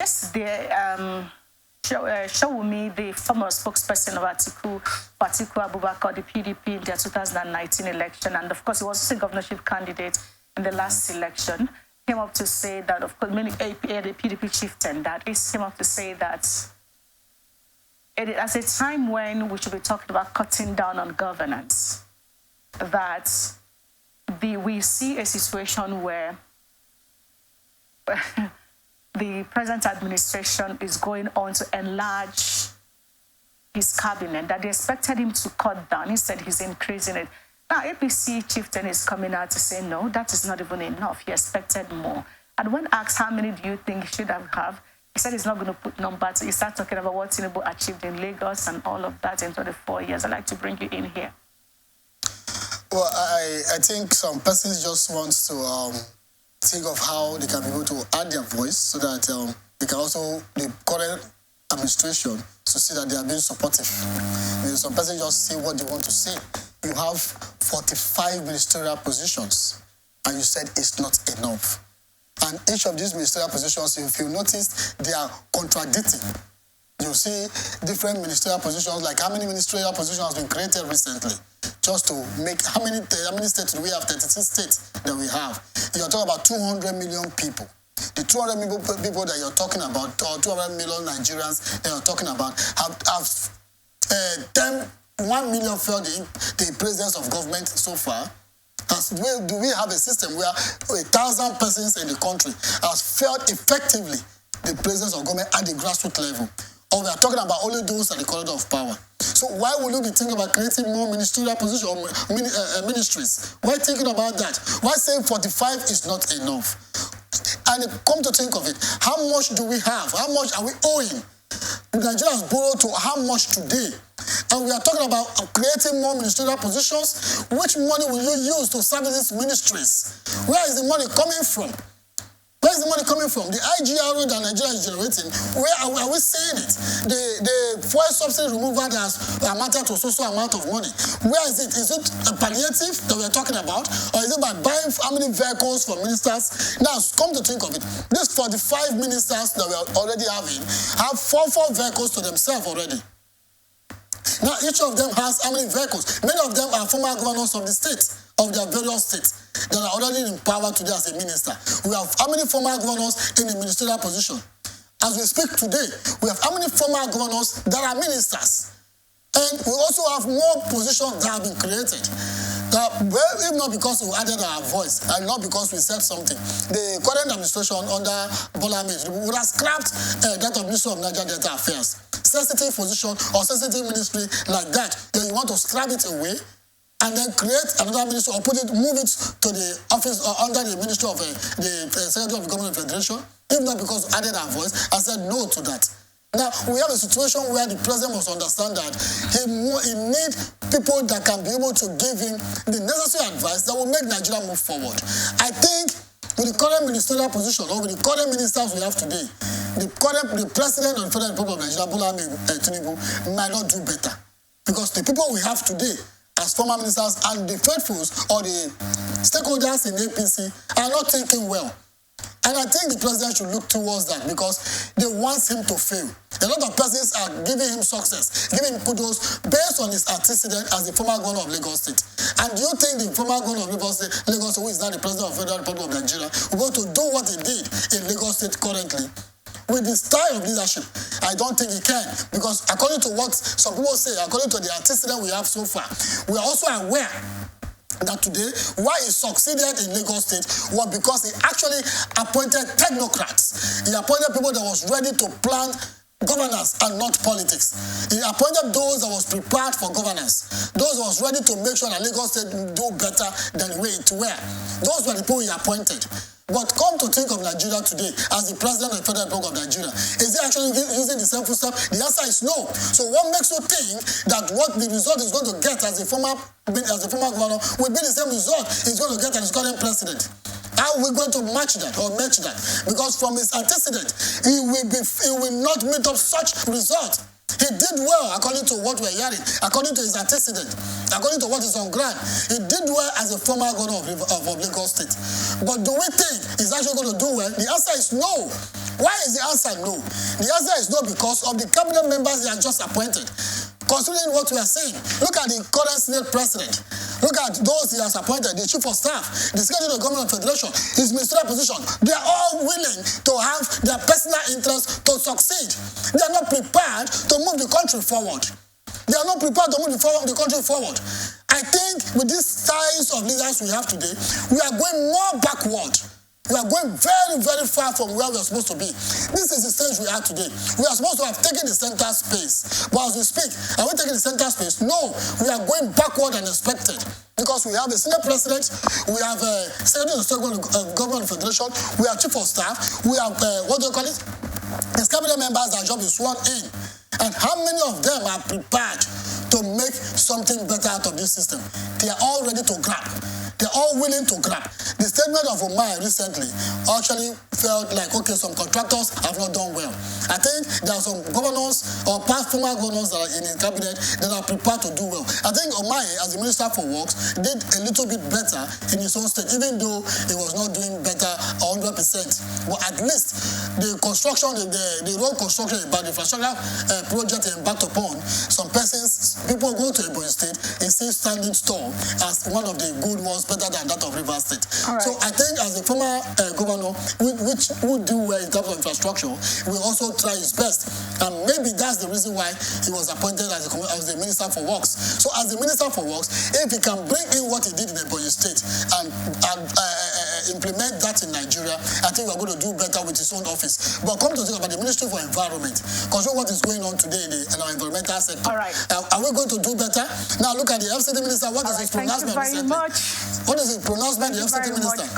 Yesterday, Showumi, the former spokesperson of Atiku Abubakar, the PDP in their 2019 election, and of course he was a governorship candidate in the last election, came up to say that, of course, many the PDP chieftain that is came up to say that it is at a time when we should be talking about cutting down on governance, that we see a situation where the present administration is going on to enlarge his cabinet, that they expected him to cut down. Instead, he's increasing it. Now, APC chieftain is coming out to say, no, that is not even enough. He expected more. And when asked how many do you think he should have, he said he's not going to put numbers. He started talking about what Tinubu achieved in Lagos and all of that in 24 years. I'd like to bring you in here. Well, I think some persons just want to think of how they can be able to add their voice so that they can also, the current administration, to see that they are being supportive. Some persons just say what they want to say. You have 45 ministerial positions, and you said it's not enough. And each of these ministerial positions, if you notice, they are contradicting. You see different ministerial positions, like how many ministerial positions has been created recently, just to make, how many states do we have? 36 states that we have. You're talking about 200 million people. The 200 million people that you're talking about, or 200 million Nigerians that you're talking about, have 1 million failed the presence of government so far. Do we have a system where 1,000 persons in the country has failed effectively the presence of government at the grassroots level? Or we are talking about only those at the corridor of power. So why would you be thinking about creating more ministerial positions or ministries? Why thinking about that? Why saying 45 is not enough? And come to think of it, how much do we have? How much are we owing? Nigeria has borrowed to how much today? And we are talking about creating more ministerial positions. Which money will you use to service these ministries? Where is the money coming from? Where is the money coming from? The IGRO that Nigeria is generating, where are we seeing it? The fuel subsidy removal has amounted to so amount of money. Where is it? Is it a palliative that we're talking about? Or is it by buying how many vehicles for ministers? Now, come to think of it, these 45 ministers that we are already having have four vehicles to themselves already. Now, each of them has how many vehicles? Many of them are former governors of the state, of their various states, that are already in power today as a minister. We have how many former governors in the ministerial position? As we speak today, we have how many former governors that are ministers? And we also have more positions that have been created. Well, if not because we added our voice, and not because we said something, the current administration under Bola Ahmed would have scrapped that of Ministry of Niger Delta Affairs. Sensitive position or sensitive ministry like that, then you want to scrap it away and then create another ministry or move it to the office or under the Ministry of the Secretary of the Government of Federation. If not because we added our voice, I said no to that. Now, we have a situation where the president must understand that he needs people that can be able to give him the necessary advice that will make Nigeria move forward. I think with the current ministerial position or with the current ministers we have today, the president of the Federal Republic of Nigeria, Bola Ahmed Tinubu, might not do better. Because the people we have today as former ministers and the faithfuls or the stakeholders in APC are not thinking well. And I think the president should look towards that because they want him to fail. A lot of persons are giving him success, giving him kudos based on his antecedent as the former governor of Lagos State. And do you think the former governor of Lagos State, who is now the president of the Federal Republic of Nigeria, will go to do what he did in Lagos State currently? With the style of leadership, I don't think he can. Because according to what some people say, according to the antecedent we have so far, we are also aware that today, why he succeeded in Lagos State was because he actually appointed technocrats. He appointed people that was ready to plan governance and not politics. He appointed those that was prepared for governance. Those that was ready to make sure that Lagos State do better than the way it were. Those were the people he appointed. But come to think of Nigeria today as the president of the Federal Republic of Nigeria, is he actually using the same footstep? The answer is no. So what makes you think that what the result is going to get as a former governor will be the same result he's going to get as current president? How are we going to match that or match that? Because from his antecedent, he will not meet up such result. He did well according to what we're hearing, according to his antecedent, according to what is on ground. He did well as a former governor of Lagos State. But do we think he's actually going to do well? The answer is no. Why is the answer no? The answer is no because of the cabinet members they are just appointed. Considering what we are saying, look at the current Senate president. Look at those he has appointed, the chief of staff, the secretary of the government of federation, his ministerial position. They are all willing to have their personal interests to succeed. They are not prepared to move the country forward. They are not prepared to move the country forward. I think with this size of leaders we have today, we are going more backward. We are going very, very far from where we are supposed to be. This is the stage we are today. We are supposed to have taken the center space. But as we speak, are we taking the center space? No, we are going backward and expected. Because we have the Senate President, we have Secretary of the Government of Federation, we have Chief of Staff, we have, what do you call it? His cabinet members, their job is sworn in. And how many of them are prepared to make something better out of this system? They are all ready to grab. They're all willing to grab. The statement of Omai recently actually felt like, okay, some contractors have not done well. I think there are some governors or past former governors that are in his cabinet that are prepared to do well. I think Omai, as the Minister for Works, did a little bit better in his own state, even though he was not doing better 100%. But at least the construction, the road construction, about the infrastructure project he embarked upon, some persons, people go to Ebonyi State, is still standing tall as one of the good ones, better than that of Rivers State. Right. So I think as a former governor, which would do well in terms of infrastructure, will also try his best. And maybe that's the reason why he was appointed as the Minister for Works. So as the Minister for Works, if he can bring in what he did in Ebonyi State and implement that in Nigeria, I think we're going to do better with his own office. But come to think about the Ministry for Environment, control what is going on today in our environmental sector. All right. Are we going to do better? Now look at the FCT Minister. What is his pronouncement recently? Thank you very much. What is his pronouncement, the FCT Minister?